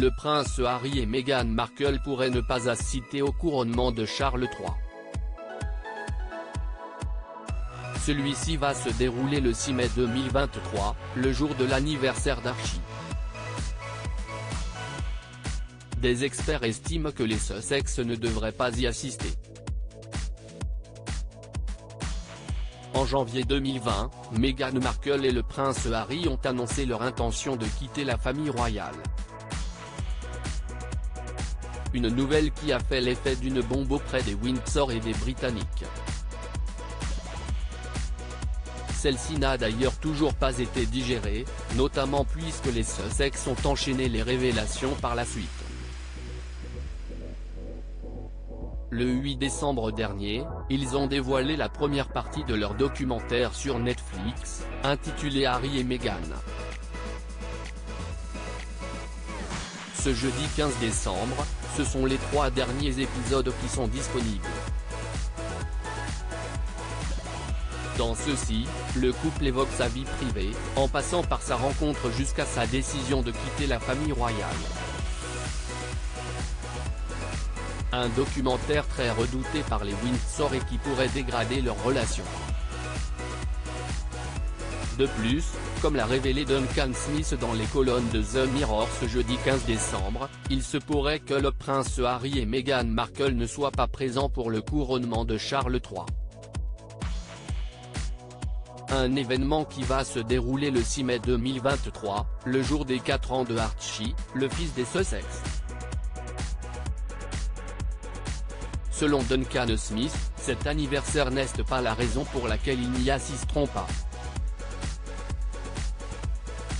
le prince Harry et Meghan Markle pourraient ne pas assister au couronnement de Charles III. Celui-ci va se dérouler le 6 mai 2023, le jour de l'anniversaire d'Archie. Des experts estiment que les Sussex ne devraient pas y assister. En janvier 2020, Meghan Markle et le prince Harry ont annoncé leur intention de quitter la famille royale. Une nouvelle qui a fait l'effet d'une bombe auprès des Windsor et des Britanniques. Celle-ci n'a d'ailleurs toujours pas été digérée, notamment puisque les Sussex ont enchaîné les révélations par la suite. Le 8 décembre dernier, ils ont dévoilé la première partie de leur documentaire sur Netflix, intitulé Harry et Meghan. Ce jeudi 15 décembre, ce sont les 3 derniers épisodes qui sont disponibles. Dans ceux-ci, le couple évoque sa vie privée, en passant par sa rencontre jusqu'à sa décision de quitter la famille royale. Un documentaire très redouté par les Windsor et qui pourrait dégrader leur relation. De plus, comme l'a révélé Duncan Smith dans les colonnes de The Mirror ce jeudi 15 décembre, il se pourrait que le prince Harry et Meghan Markle ne soient pas présents pour le couronnement de Charles III. Un événement qui va se dérouler le 6 mai 2023, le jour des 4 ans de Archie, le fils des Sussex. Selon Duncan Smith, cet anniversaire n'est pas la raison pour laquelle ils n'y assisteront pas.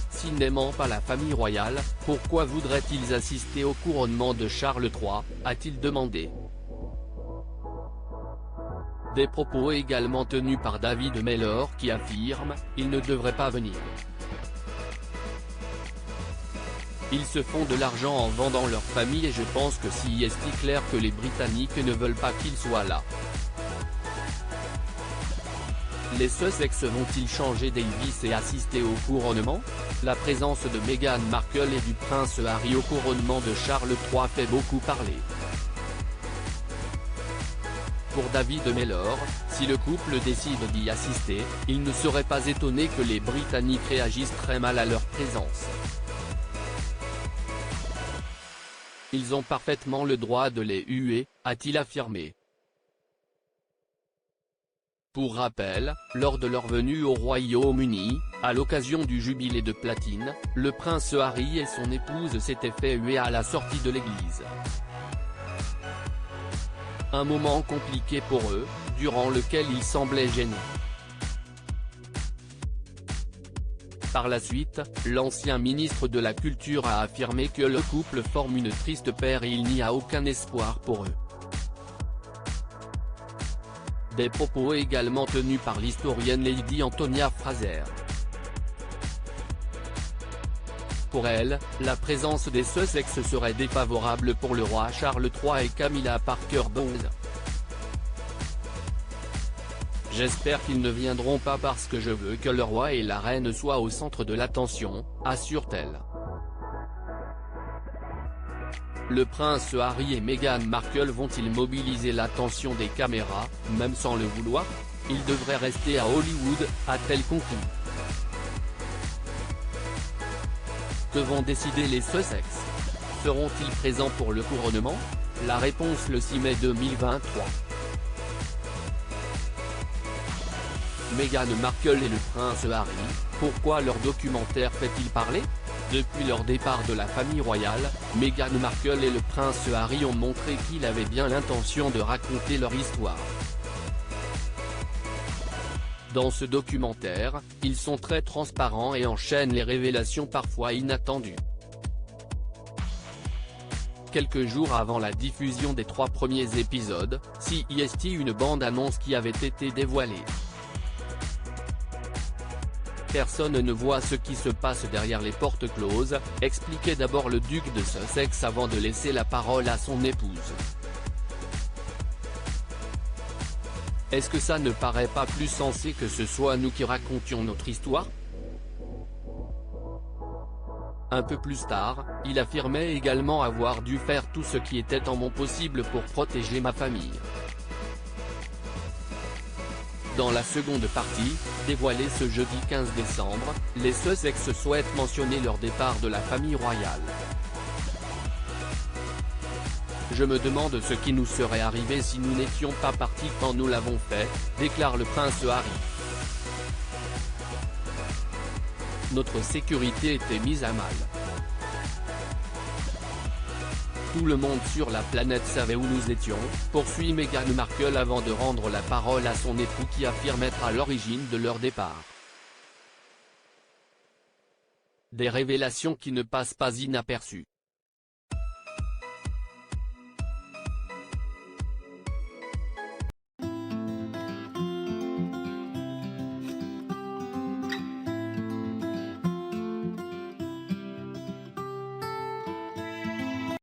S'ils n'aiment pas la famille royale, pourquoi voudraient-ils assister au couronnement de Charles III, a-t-il demandé. Des propos également tenus par David Mellor qui affirme « Ils ne devraient pas venir. Ils se font de l'argent en vendant leur famille et je pense que si est clair que les Britanniques ne veulent pas qu'ils soient là. Les Sussex vont-ils changer d'Elvis et assister au couronnement? La présence de Meghan Markle et du prince Harry au couronnement de Charles III fait beaucoup parler. Pour David Mellor, si le couple décide d'y assister, il ne serait pas étonné que les Britanniques réagissent très mal à leur présence. Ils ont parfaitement le droit de les huer, a-t-il affirmé. Pour rappel, lors de leur venue au Royaume-Uni, à l'occasion du jubilé de platine, le prince Harry et son épouse s'étaient fait huer à la sortie de l'église. Un moment compliqué pour eux, durant lequel ils semblaient gênés. Par la suite, l'ancien ministre de la Culture a affirmé que le couple forme une triste paire et il n'y a aucun espoir pour eux. Des propos également tenus par l'historienne Lady Antonia Fraser. Pour elle, la présence des Sussex serait défavorable pour le roi Charles III et Camilla Parker Bowles. J'espère qu'ils ne viendront pas parce que je veux que le roi et la reine soient au centre de l'attention, assure-t-elle. Le prince Harry et Meghan Markle vont-ils mobiliser l'attention des caméras, même sans le vouloir? Ils devraient rester à Hollywood, a-t-elle conclu. Que vont décider les Sussex? Seront-ils présents pour le couronnement? La réponse le 6 mai 2023. Meghan Markle et le prince Harry, pourquoi leur documentaire fait-il parler? Depuis leur départ de la famille royale, Meghan Markle et le prince Harry ont montré qu'ils avaient bien l'intention de raconter leur histoire. Dans ce documentaire, ils sont très transparents et enchaînent les révélations parfois inattendues. Quelques jours avant la diffusion des 3 premiers épisodes, CEST une bande-annonce qui avait été dévoilée. Personne ne voit ce qui se passe derrière les portes closes, expliquait d'abord le duc de Sussex avant de laisser la parole à son épouse. Est-ce que ça ne paraît pas plus sensé que ce soit nous qui racontions notre histoire? Un peu plus tard, il affirmait également avoir dû faire tout ce qui était en mon possible pour protéger ma famille. Dans la seconde partie, dévoilée ce jeudi 15 décembre, les Sussex souhaitent mentionner leur départ de la famille royale. Je me demande ce qui nous serait arrivé si nous n'étions pas partis quand nous l'avons fait, déclare le prince Harry. Notre sécurité était mise à mal. Tout le monde sur la planète savait où nous étions, poursuit Meghan Markle avant de rendre la parole à son époux qui affirme être à l'origine de leur départ. Des révélations qui ne passent pas inaperçues.